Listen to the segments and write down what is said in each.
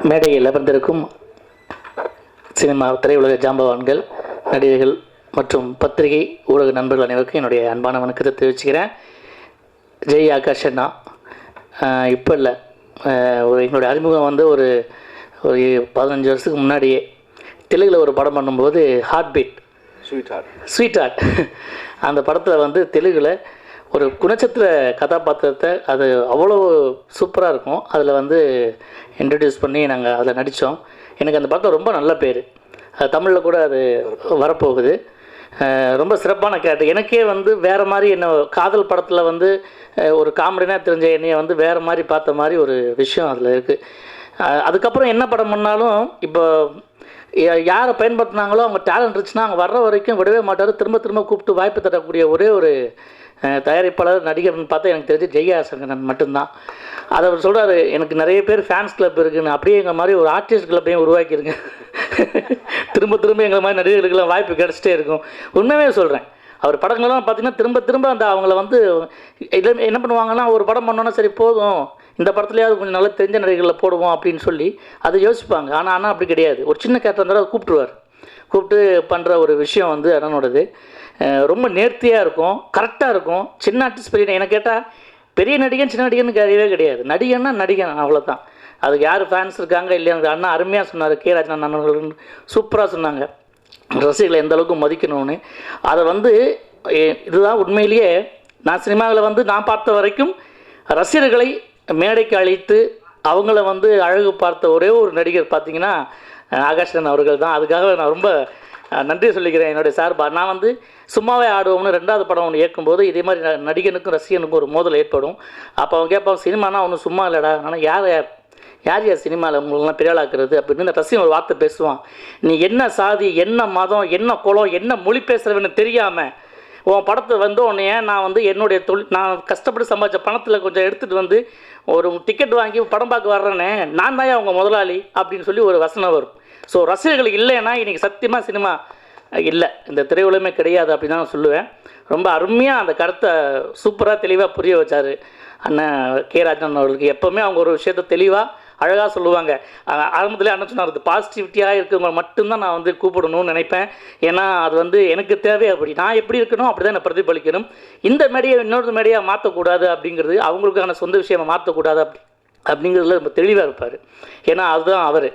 மேடையில் அமர்ந்திருக்கும் சினிமா திரையுலக ஜாம்பவான்கள், நடிகர்கள் மற்றும் பத்திரிகை ஊடக நண்பர்கள் அனைவருக்கும் என்னுடைய அன்பான வணக்கத்தை தெரிவிச்சுக்கிறேன். ஜெய் ஆகாஷ் அண்ணா இப்போ இல்லை, என்னுடைய அறிமுகம் வந்து ஒரு 15 வருஷத்துக்கு முன்னாடியே தெலுங்கில் ஒரு படம் பண்ணும்போது ஹார்ட் பீட் ஸ்வீட் ஹார்ட் அந்த படத்தில் வந்து தெலுங்கில் ஒரு குணச்சித்திர கதாபாத்திரத்தை அது அவ்வளோ சூப்பராக இருக்கும். அதில் வந்து இன்ட்ரடியூஸ் பண்ணி நாங்கள் அதில் நடித்தோம். எனக்கு அந்த படத்தில் ரொம்ப நல்ல பேர், அது தமிழில் கூட அது வரப்போகுது. ரொம்ப சிறப்பான கேரக்டர். எனக்கே வந்து வேறு மாதிரி என்ன காதல் படத்தில் வந்து ஒரு காமெடினாக தெரிஞ்ச என்னையை வந்து வேறு மாதிரி பார்த்த மாதிரி ஒரு விஷயம் அதில் இருக்குது. அதுக்கப்புறம் என்ன படம் பண்ணாலும் இப்போ யாரை பயன்படுத்தினாங்களோ அவங்க டேலண்ட் இருந்துச்சுன்னா அவங்க வர்ற வரைக்கும் விடவே மாட்டார். திரும்ப திரும்ப கூப்பிட்டு வாய்ப்பு தரக்கூடிய ஒரே ஒரு தயாரிப்பாளர் நடிகர்னு பார்த்தா எனக்கு தெரிஞ்சு ஜெய்யாசங்கரன் மட்டும்தான். அதை அவர் சொல்கிறாரு, எனக்கு நிறைய பேர் ஃபேன்ஸ் கிளப் இருக்குன்னு. அப்படியே எங்கள் மாதிரி ஒரு ஆர்டிஸ்ட் கிளப்பையும் உருவாக்கியிருங்க. திரும்ப திரும்ப எங்களை மாதிரி நடிகர்களுக்கெல்லாம் வாய்ப்பு கிடச்சிட்டே இருக்கும். உண்மையே சொல்கிறேன். அவர் படங்கள்லாம் பார்த்திங்கன்னா திரும்ப திரும்ப அந்த அவங்கள வந்து என்ன பண்ணுவாங்கன்னா, ஒரு படம் பண்ணோன்னா சரி போதும், இந்த படத்துலையாவது கொஞ்சம் நல்லா தெரிஞ்ச நடிகர்களில் போடுவோம் அப்படின்னு சொல்லி அதை யோசிப்பாங்க. ஆனால் அண்ணா அப்படி கிடையாது. ஒரு சின்ன கேரக்டர் இருந்தாலும் அதை கூப்பிட்டு பண்ணுற ஒரு விஷயம் வந்து அண்ணனோடது ரொம்ப நேர்த்தியாக இருக்கும், கரெக்டாக இருக்கும். சின்ன ஆர்டிஸ்ட் பெரிய எனக்கு கேட்டால் பெரிய நடிகன் சின்ன நடிகன்னு கிடையவே கிடையாது. நடிகன்னா நடிகன், அவ்வளோதான். அதுக்கு யார் ஃபேன்ஸ் இருக்காங்க இல்லையா, அண்ணா அருமையாக சொன்னார். கே ராஜன் அண்ணன் சூப்பராக சொன்னாங்க ரசிகர்களை எந்த அளவுக்கு மதிக்கணும்னு. அதை வந்து இதுதான் உண்மையிலேயே நான் சினிமாவில் வந்து நான் பார்த்த வரைக்கும் ரசிகர்களை மேடைக்கு அழைத்து அவங்கள வந்து அழகு பார்த்த ஒரே ஒரு நடிகர் பார்த்திங்கன்னா ஆகாஷன் அவர்கள் தான். அதுக்காக நான் ரொம்ப நன்றி சொல்லிக்கிறேன் என்னுடைய சார்பாக. நான் வந்து சும்மாவே ஆடுவோம்னு 2வது படம் ஒன்று இயக்கும்போது இதே மாதிரி நடிகனுக்கும் ரசிகனுக்கும் ஒரு மோதல் ஏற்படும். அப்போ அவங்க கேட்பாங்க, சினிமானா ஒன்றும் சும்மா இல்லைடா, ஆனால் யார் சினிமாவில் உங்களெலாம் பெரியாளாக்குறது அப்படின்னு இந்த ரசிகன் ஒரு வார்த்தை பேசுவான். நீ என்ன சாதி, என்ன மதம், என்ன குலம், என்ன மொழி பேசுகிறவன்னு தெரியாமல் உன் படத்தை வந்து உன்னைய நான் வந்து என்னுடைய நான் கஷ்டப்பட்டு சம்பாதிச்ச பணத்தில் கொஞ்சம் எடுத்துகிட்டு வந்து ஒரு டிக்கெட் வாங்கி படம் பார்க்க வர்றேனே, நான் தான் அவங்க முதலாளி அப்படின்னு சொல்லி ஒரு வசனம் வரும். ஸோ ரசிகர்கள் இல்லைன்னா இன்றைக்கி சத்தியமாக சினிமா இல்லை, இந்த திரையுலகமே கிடையாது அப்படின்னு தான் நான் சொல்லுவேன். ரொம்ப அருமையாக அந்த கருத்தை சூப்பராக தெளிவாக புரிய வச்சார் அண்ணன் கே ராஜன் அவர்களுக்கு. எப்போவுமே அவங்க ஒரு விஷயத்தை தெளிவாக அழகாக சொல்லுவாங்க. ஆரம்பத்திலே அண்ணன் சொன்னார், அது பாசிட்டிவிட்டியாக இருக்கிறவங்க மட்டும்தான் நான் வந்து கூப்பிடணும்னு நினைப்பேன். ஏன்னா அது வந்து எனக்கு தேவை. அப்படி நான் எப்படி இருக்கணும் அப்படி தான் நான் பிரதிபலிக்கணும். இந்த மேடையை இன்னொரு மேடையாக மாற்றக்கூடாது அப்படிங்கிறது, அவங்களுக்கான சொந்த விஷயமாக மாற்றக்கூடாது அப்படிங்கிறதுல ரொம்ப தெளிவாக இருப்பார். ஏன்னா அதுதான் அவர்.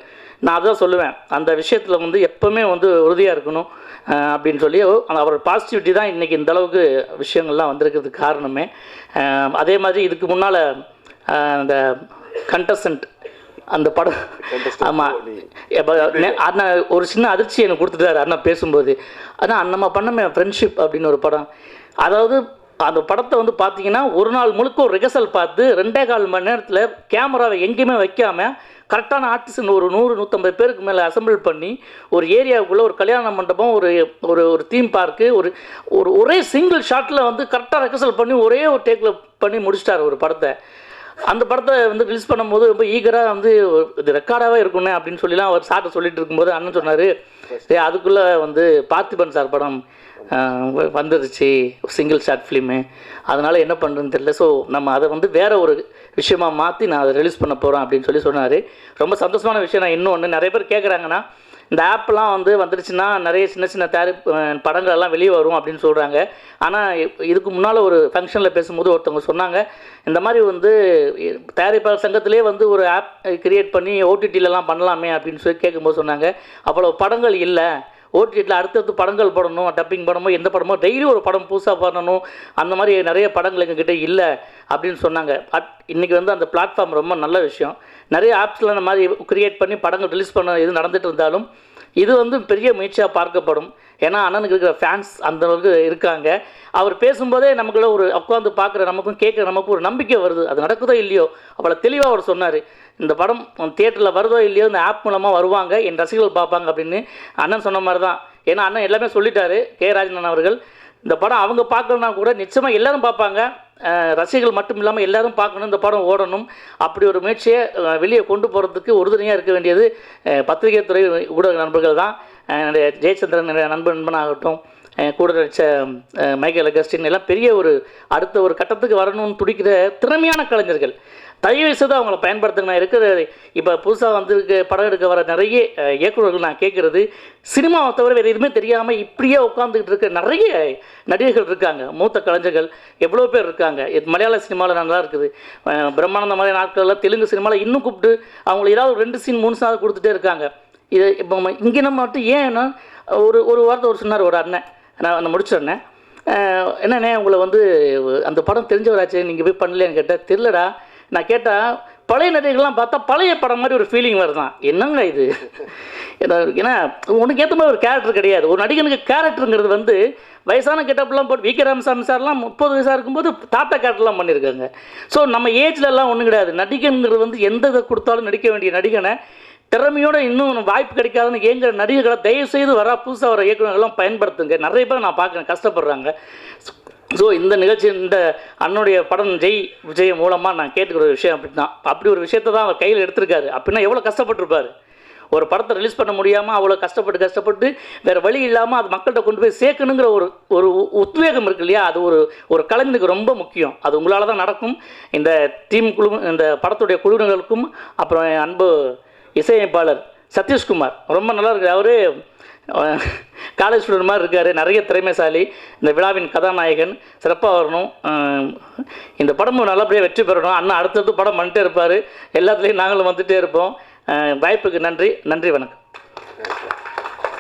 நான் அதுதான் சொல்லுவேன், அந்த விஷயத்தில் வந்து எப்போவுமே வந்து உறுதியாக இருக்கணும் அப்படின்னு சொல்லி அவர் பாசிட்டிவிட்டி தான் இன்றைக்கி இந்த அளவுக்கு விஷயங்கள்லாம் வந்திருக்கிறதுக்கு காரணமே. அதே மாதிரி இதுக்கு முன்னால் அந்த கண்டஸ்டன்ட் அந்த படம், ஆமாம், அண்ணா ஒரு சின்ன அதிர்ச்சி எனக்கு கொடுத்துட்டாரு அண்ணா பேசும்போது. ஆனால் நம்ம பண்ணமே ஃப்ரெண்ட்ஷிப் அப்படின்னு ஒரு படம். அதாவது அந்த படத்தை வந்து பார்த்திங்கன்னா ஒரு நாள் முழுக்க ஒரு ரிஹர்சல் பார்த்து 2.25 மணி நேரத்தில் கேமராவை எங்கேயுமே வைக்காமல் கரெக்டான ஆர்டிஸ்ட் ஒரு 100-150 பேருக்கு மேலே அசம்பிள் பண்ணி ஒரு ஏரியாவுக்குள்ளே ஒரு கல்யாண மண்டபம், ஒரு தீம் பார்க்கு, ஒரே சிங்கிள் ஷாட்டில் வந்து கரெக்டாக ரிஹர்சல் பண்ணி ஒரே ஒரு டேக்கில் பண்ணி முடிச்சிட்டார் ஒரு படத்தை. அந்த படத்தை வந்து ரிலீஸ் பண்ணும்போது ரொம்ப ஈகராக வந்து இது ரெக்கார்டாகவே இருக்குண்ணே அப்படின்னு சொல்லிலாம் அவர் சார்ட்டை சொல்லிட்டு இருக்கும்போது அண்ணன் சொன்னார், அதுக்குள்ளே வந்து பார்த்திபன் சார் படம் வந்துருச்சு, சிங்கிள் ஷாட் ஃபிலிமு, அதனால் என்ன பண்ணுறதுன்னு தெரியல. ஸோ நம்ம அதை வந்து வேறு ஒரு விஷயமாக மாற்றி நான் அதை ரிலீஸ் பண்ண போகிறேன் அப்படின்னு சொல்லி சொன்னார். ரொம்ப சந்தோஷமான விஷயம். நான் இன்னொன்று நிறைய பேர் கேட்குறாங்கன்னா, இந்த ஆப்லாம் வந்து வந்துருச்சுன்னா நிறைய சின்ன சின்ன படங்கள் எல்லாம் வெளியே வரும் அப்படின்னு சொல்கிறாங்க. ஆனால் இதுக்கு முன்னால் ஒரு ஃபங்க்ஷனில் பேசும்போது ஒருத்தவங்க சொன்னாங்க, இந்த மாதிரி வந்து தயாரிப்பாளர் சங்கத்திலே வந்து ஒரு ஆப் கிரியேட் பண்ணி ஓடிடிலலாம் பண்ணலாமே அப்படின்னு சொல்லி கேட்கும்போது சொன்னாங்க, அவ்வளோ படங்கள் இல்லை, ஓடிடியில் அடுத்தடுத்து படங்கள் போடணும், டப்பிங் படமோ எந்த படமோ டெய்லி ஒரு படம் புதுசாக பண்ணணும், அந்த மாதிரி நிறைய படங்கள் எங்ககிட்ட இல்லை அப்படின்னு சொன்னாங்க. இன்றைக்கி வந்து அந்த பிளாட்ஃபார்ம் ரொம்ப நல்ல விஷயம். நிறைய ஆப்ஸில் அந்த மாதிரி க்ரியேட் பண்ணி படங்கள் ரிலீஸ் பண்ண இது நடந்துகிட்டு இருந்தாலும் இது வந்து பெரிய முயற்சியாக பார்க்கப்படும். ஏன்னா அண்ணனுக்கு இருக்கிற ஃபேன்ஸ் அந்தளவுக்கு இருக்காங்க. அவர் பேசும்போதே நமக்குள்ள ஒரு உட்காந்து பார்க்குற நமக்கும் கேட்குற நமக்கும் ஒரு நம்பிக்கை வருது. அது நடக்குதோ இல்லையோ அவ்வளோ தெளிவாக அவர் சொன்னார். இந்த படம் தியேட்டரில் வருதோ இல்லையோ இந்த ஆப் மூலமாக வருவாங்க, என் ரசிகர்கள் பார்ப்பாங்க அப்படின்னு அண்ணன் சொன்ன மாதிரி தான். ஏன்னா அண்ணன் எல்லாமே சொல்லிட்டாரு கே ராஜன் அவர்கள். இந்த படம் அவங்க பார்க்கலன்னா கூட நிச்சயமாக எல்லோரும் பார்ப்பாங்க, ரசிகர்கள் மட்டும் இல்லாமல் எல்லோரும் பார்க்கணும், இந்த படம் ஓடணும். அப்படி ஒரு முயற்சியை வெளியே கொண்டு போகிறதுக்கு உறுதுணையாக இருக்க வேண்டியது பத்திரிகை துறை ஊடக நண்பர்கள் தான். என்னுடைய ஜெயச்சந்திரன் நண்பனாகட்டும், கூட நடித்த மைக்கேல் அகஸ்டின் எல்லாம் பெரிய ஒரு அடுத்த ஒரு கட்டத்துக்கு வரணும்னு துடிக்கிற திறமையான கலைஞர்கள். தயவு செய்து அவங்கள பயன்படுத்துங்க. இருக்கிற இப்போ புதுசாக வந்து படம் எடுக்க வர நிறைய இயக்குநர்கள் நான் கேட்குறது, சினிமாவை தவிர வேறு எதுவுமே தெரியாமல் இப்படியே உட்காந்துக்கிட்டு இருக்க நிறைய நடிகர்கள் இருக்காங்க. மூத்த கலைஞர்கள் எவ்வளோ பேர் இருக்காங்க. இது மலையாள சினிமாவில் நல்லா இருக்குது. பிரம்மானந்த மாதிரி நாட்களெல்லாம் தெலுங்கு சினிமாவில் இன்னும் கூப்பிட்டு அவங்களுக்கு ஏதாவது 2 சீன் 3 சீனாவது கொடுத்துட்டே இருக்காங்க. இது இப்போ இங்கே நம்ம மட்டும் ஏன்னா ஒரு வார்த்தை சொன்னார் ஒரு அண்ணன், நான் முடிச்சிடறேன். என்னண்ணே உங்களை வந்து அந்த படம் தெரிஞ்சவராச்சு நீங்கள் போய் பண்ணலையான்னு கேட்டால், தெரிலடா. நான் கேட்டால் பழைய நடிகர்கள்லாம் பார்த்தா பழைய படம் மாதிரி ஒரு ஃபீலிங் வருதான். என்னங்க இது? ஏன்னா உனக்கு ஏற்ற மாதிரி ஒரு கேரக்டர் கிடையாது. ஒரு நடிகனுக்கு கேரக்டருங்கிறது வந்து வயசான கெட்டப்லாம் போட்டு வி.கே. ராமசாமி சார்லாம் 30 வயசாக இருக்கும்போது தாத்தா கேரக்டர்லாம் பண்ணியிருக்காங்க. ஸோ நம்ம ஏஜ்லலாம் ஒன்றும் கிடையாது. நடிகனுங்கிறது வந்து எந்த இதை கொடுத்தாலும் நடிக்க வேண்டிய நடிகனை திறமையோடு இன்னும் வாய்ப்பு கிடைக்காதுன்னு ஏங்குற நடிகர்களை தயவுசெய்து வர புதுசாக வர இயக்குநர்கள்லாம் பயன்படுத்துங்க. நிறைய பேர் நான் பார்க்குறேன் கஷ்டப்படுறாங்க. ஸோ இந்த நிகழ்ச்சி இந்த அண்ணனுடைய படம் ஜெய் விஜய் மூலமாக நான் கேட்டுக்கிற ஒரு விஷயம் அப்படின்னா, அப்படி ஒரு விஷயத்தை தான் அவர் கையில் எடுத்திருக்காரு. அப்படின்னா எவ்வளோ கஷ்டப்பட்டுருப்பார். ஒரு படத்தை ரிலீஸ் பண்ண முடியாமல் அவ்வளோ கஷ்டப்பட்டு வேறு வழி இல்லாமல் அது மக்கள்கிட்ட கொண்டு போய் சேர்க்கணுங்கிற ஒரு உத்வேகம் இருக்கு இல்லையா, அது ஒரு கலைஞனுக்கு ரொம்ப முக்கியம். அது உங்களால் தான் நடக்கும். இந்த இந்த படத்துடைய குழுவினர்களுக்கும் அப்புறம் அன்பு இசையமைப்பாளர் சதீஷ்குமார் ரொம்ப நல்லா இருக்குது. அவர் காலேஜ் ஸ்டூடெண்ட் மாதிரி இருக்கார், நிறைய திறமைசாலி. இந்த விழாவின் கதாநாயகன் சிறப்பாக வரணும். இந்த படமும் நல்லபடியாக வெற்றி பெறணும். அண்ணா அடுத்தடுத்து படம் பண்ணிட்டே இருப்பார். எல்லாத்துலேயும் நாங்களும் வந்துகிட்டே இருப்போம். வாய்ப்புக்கு நன்றி. வணக்கம்.